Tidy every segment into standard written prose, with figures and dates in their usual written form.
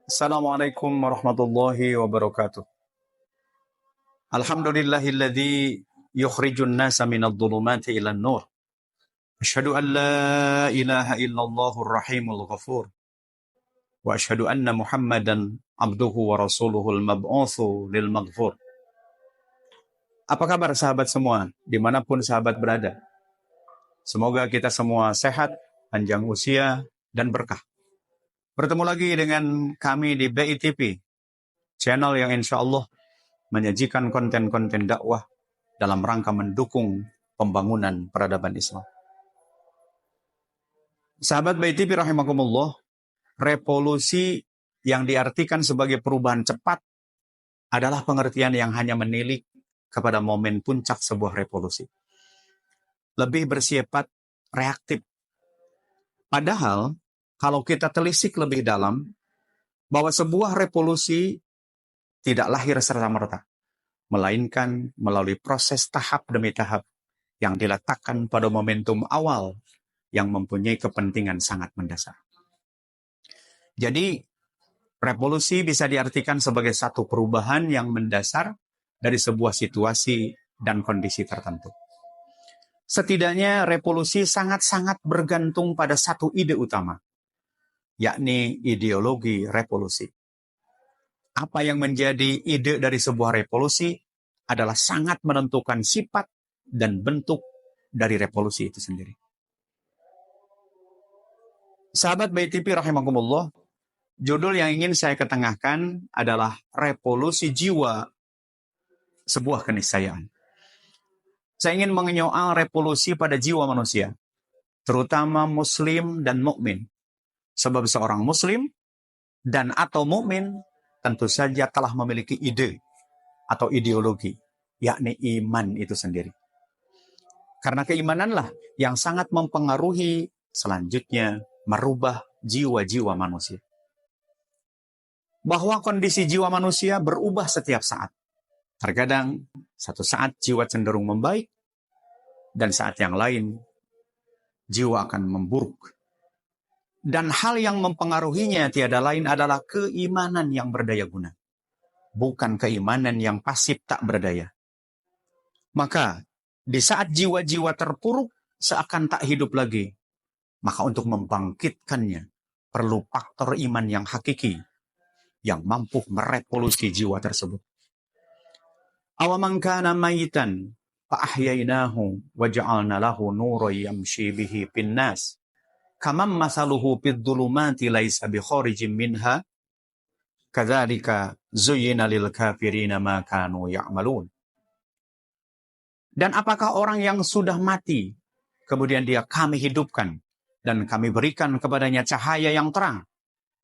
Assalamualaikum warahmatullahi wabarakatuh. Alhamdulillahilladzi yukhrijun nasa minadh dhulumati ilan nur. Asyhadu an la ilaha illallahur rahimul ghafur. Wa asyhadu anna Muhammadan abduhu wa rasuluhul mab'utsu lil maghfur. Apa kabar sahabat semua, dimanapun sahabat berada? Semoga kita semua sehat, panjang usia, dan berkah. Bertemu lagi dengan kami di BITP, channel yang insya Allah menyajikan konten-konten dakwah dalam rangka mendukung pembangunan peradaban Islam. Sahabat BITP rahimakumullah, revolusi yang diartikan sebagai perubahan cepat adalah pengertian yang hanya menilik kepada momen puncak sebuah revolusi. Lebih bersifat reaktif. Padahal, kalau kita telisik lebih dalam, bahwa sebuah revolusi tidak lahir serta-merta, melainkan melalui proses tahap demi tahap yang diletakkan pada momentum awal yang mempunyai kepentingan sangat mendasar. Jadi, revolusi bisa diartikan sebagai satu perubahan yang mendasar dari sebuah situasi dan kondisi tertentu. Setidaknya revolusi sangat-sangat bergantung pada satu ide utama, yakni ideologi revolusi. Apa yang menjadi ide dari sebuah revolusi adalah sangat menentukan sifat dan bentuk dari revolusi itu sendiri. Sahabat BITP rahimakumullah, judul yang ingin saya ketengahkan adalah revolusi jiwa, sebuah keniscayaan. Saya ingin menyoal revolusi pada jiwa manusia, terutama muslim dan mukmin. Sebab seorang muslim dan atau mukmin tentu saja telah memiliki ide atau ideologi, yakni iman itu sendiri. Karena keimananlah yang sangat mempengaruhi selanjutnya merubah jiwa-jiwa manusia. Bahwa kondisi jiwa manusia berubah setiap saat. Terkadang satu saat jiwa cenderung membaik, dan saat yang lain jiwa akan memburuk. Dan hal yang mempengaruhinya tiada lain adalah keimanan yang berdaya guna, bukan keimanan yang pasif tak berdaya. Maka di saat jiwa-jiwa terpuruk seakan tak hidup lagi, maka untuk membangkitkannya perlu faktor iman yang hakiki yang mampu merevolusi jiwa tersebut. Awaman kana mayitan fa ahyainahu wa ja'alna lahu nuran yamshi bihi fin nas kamam masaluhu fid dhulumati laisa bi kharijin minha kadzalika zuyyina lil kafirina ma kanu ya'malun. Dan apakah orang yang sudah mati kemudian kami hidupkan dan kami berikan kepadanya cahaya yang terang,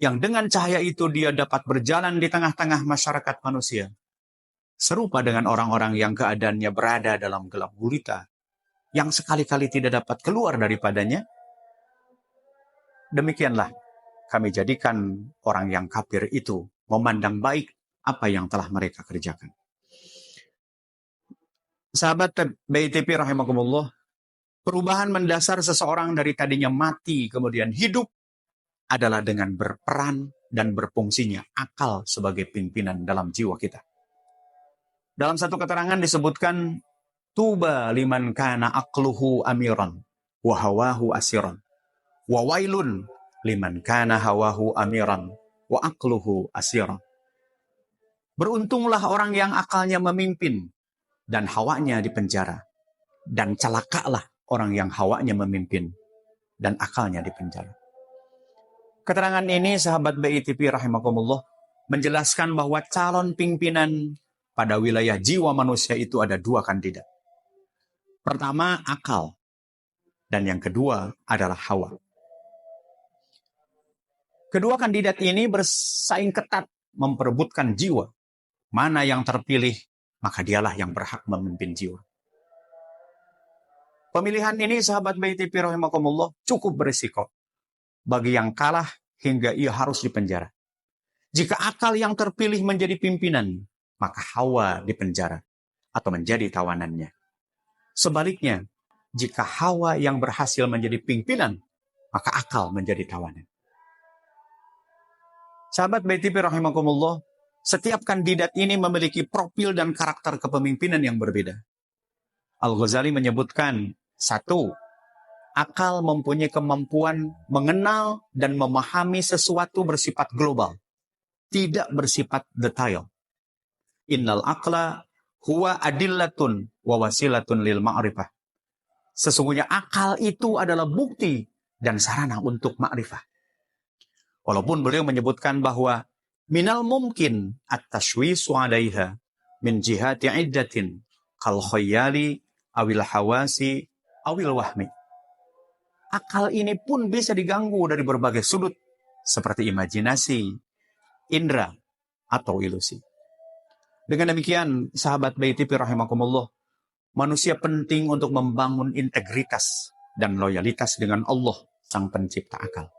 yang dengan cahaya itu dia dapat berjalan di tengah-tengah masyarakat manusia, serupa dengan orang-orang yang keadaannya berada dalam gelap gulita, yang sekali-kali tidak dapat keluar daripadanya? Demikianlah kami jadikan orang yang kafir itu memandang baik apa yang telah mereka kerjakan. Sahabat BITP rahimakumullah, perubahan mendasar seseorang dari tadinya mati kemudian hidup adalah dengan berperan dan berfungsinya akal sebagai pimpinan dalam jiwa kita. Dalam satu keterangan disebutkan, tuba liman kana aqluhu amiran wa hawahu asiran wa wailun liman kana hawahu amiran wa aqluhu asiran. Beruntunglah orang yang akalnya memimpin dan hawanya dipenjara, dan celakalah orang yang hawanya memimpin dan akalnya dipenjara. Keterangan ini sahabat BITP rahimakumullah menjelaskan bahwa calon pimpinan pada wilayah jiwa manusia itu ada dua kandidat. Pertama akal, dan yang kedua adalah hawa. Kedua kandidat ini bersaing ketat memperebutkan jiwa. Mana yang terpilih, maka dialah yang berhak memimpin jiwa. Pemilihan ini sahabat BITP rahimakumullah cukup berisiko bagi yang kalah hingga ia harus dipenjara. Jika akal yang terpilih menjadi pimpinan, maka hawa dipenjara atau menjadi tawanannya. Sebaliknya, jika hawa yang berhasil menjadi pimpinan, maka akal menjadi tawanan. Sahabat BTP rahimakumullah, setiap kandidat ini memiliki profil dan karakter kepemimpinan yang berbeda. Al-Ghazali menyebutkan, satu, akal mempunyai kemampuan mengenal dan memahami sesuatu bersifat global, tidak bersifat detail. Innal aqla huwa adillatun wa wasilatun lil ma'rifah. Sesungguhnya akal itu adalah bukti dan sarana untuk ma'rifah. Walaupun beliau menyebutkan bahwa minal mumkin at-tashwisu 'alaiha min jihati iddatin kal khayyali awil hawasi awil wahmi. Akal ini pun bisa diganggu dari berbagai sudut seperti imajinasi, indera, atau ilusi. Dengan demikian, sahabat BTP rahimakumullah, manusia penting untuk membangun integritas dan loyalitas dengan Allah, Sang Pencipta akal,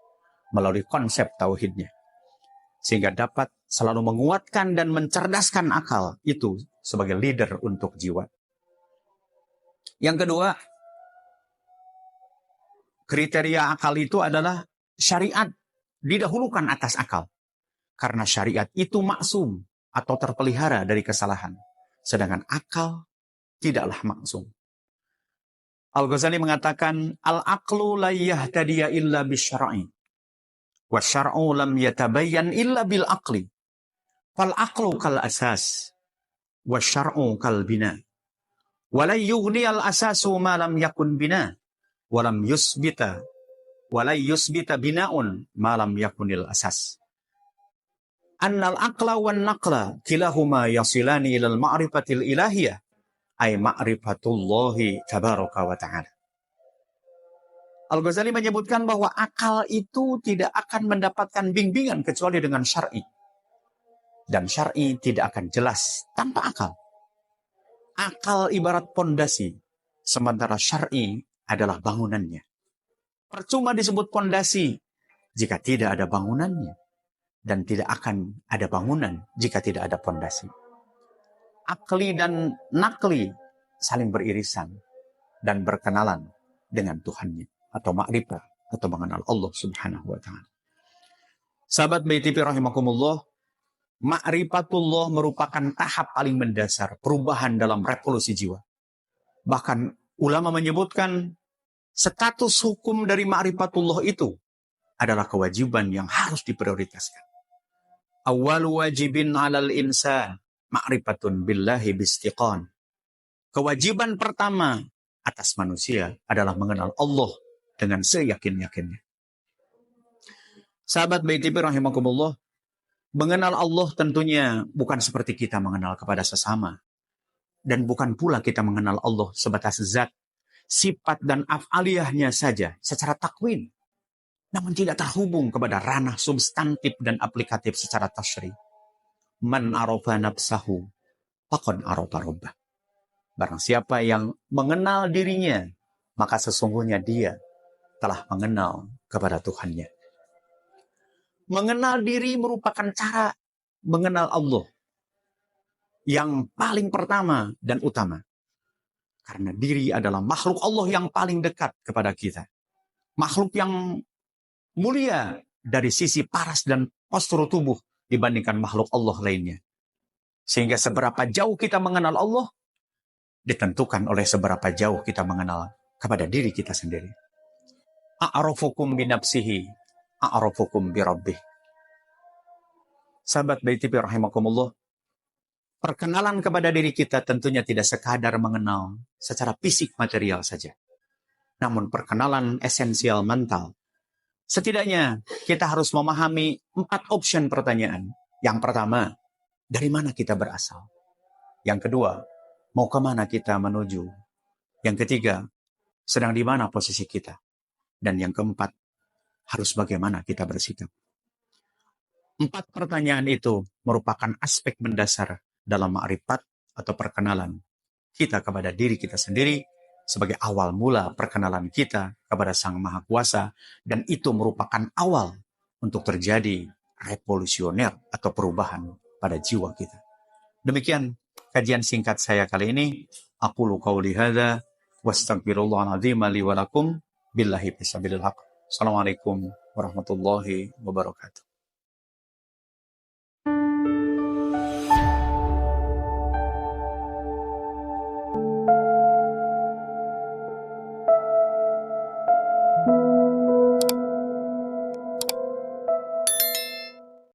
melalui konsep tauhidnya. Sehingga dapat selalu menguatkan dan mencerdaskan akal itu sebagai leader untuk jiwa. Yang kedua, kriteria akal itu adalah syariat didahulukan atas akal. Karena syariat itu maksum atau terpelihara dari kesalahan. Sedangkan akal tidaklah maksum. Al-Ghazali mengatakan, al-aqlu la yahtadiya illa bisyara'i. Wa syar'u lam yatabayyan illa bil aqli. Fal aqlu kal asas. Wa syar'u kal bina. Wa la yughni al asasu ma lam yakun bina. Wa lam yusbita. Wa la yusbita bina'un ma lam yakunil asas. Annal aqla wan naqla kilahuma yasilani ilal ma'rifatil ilahiyah. Ay ma'rifatullahi tabaraka wa ta'ala. Al-Ghazali menyebutkan bahwa akal itu tidak akan mendapatkan bimbingan kecuali dengan syar'i. Dan syar'i tidak akan jelas tanpa akal. Akal ibarat pondasi, sementara syar'i adalah bangunannya. Percuma disebut pondasi jika tidak ada bangunannya. Dan tidak akan ada bangunan jika tidak ada pondasi. Akli dan nakli saling beririsan dan berkenalan dengan Tuhannya atau makrifah atau mengenal Allah Subhanahu wa taala. Sahabat BTP rahimakumullah, ma'rifatullah merupakan tahap paling mendasar perubahan dalam revolusi jiwa. Bahkan ulama menyebutkan status hukum dari ma'rifatullah itu adalah kewajiban yang harus diprioritaskan. Awwalu wajibin 'alal insan ma'rifatun billahi bistiqan. Kewajiban pertama atas manusia adalah mengenal Allah dengan seyakin-yakinnya. Sahabat BTP rahimakumullah, mengenal Allah tentunya bukan seperti kita mengenal kepada sesama. Dan bukan pula kita mengenal Allah sebatas zat, sifat dan af'aliyahnya saja secara takwin. Namun tidak terhubung kepada ranah substantif dan aplikatif secara tasyri. Man arafa nafsahu faqad arafa rabbah. Barang siapa yang mengenal dirinya, maka sesungguhnya dia telah mengenal kepada Tuhannya. Mengenal diri merupakan cara mengenal Allah yang paling pertama dan utama. Karena diri adalah makhluk Allah yang paling dekat kepada kita. Makhluk yang mulia dari sisi paras dan postur tubuh dibandingkan makhluk Allah lainnya. Sehingga seberapa jauh kita mengenal Allah ditentukan oleh seberapa jauh kita mengenal kepada diri kita sendiri. A'rafukum binafsihi, a'rafukum birabbih. Sahabat BTP rahimakumullah, perkenalan kepada diri kita tentunya tidak sekadar mengenal secara fisik material saja. Namun perkenalan esensial mental. Setidaknya kita harus memahami 4 option pertanyaan. Yang pertama, dari mana kita berasal? Yang kedua, mau kemana kita menuju? Yang ketiga, sedang di mana posisi kita? Dan yang keempat, harus bagaimana kita bersikap? 4 pertanyaan itu merupakan aspek mendasar dalam ma'rifat atau perkenalan kita kepada diri kita sendiri sebagai awal mula perkenalan kita kepada Sang Maha Kuasa, dan itu merupakan awal untuk terjadi revolusioner atau perubahan pada jiwa kita. Demikian kajian singkat saya kali ini. Aqulu qauli hadza wastaghfirullahal azim li wa lakum billahi fisabilil haq. Assalamualaikum warahmatullahi wabarakatuh.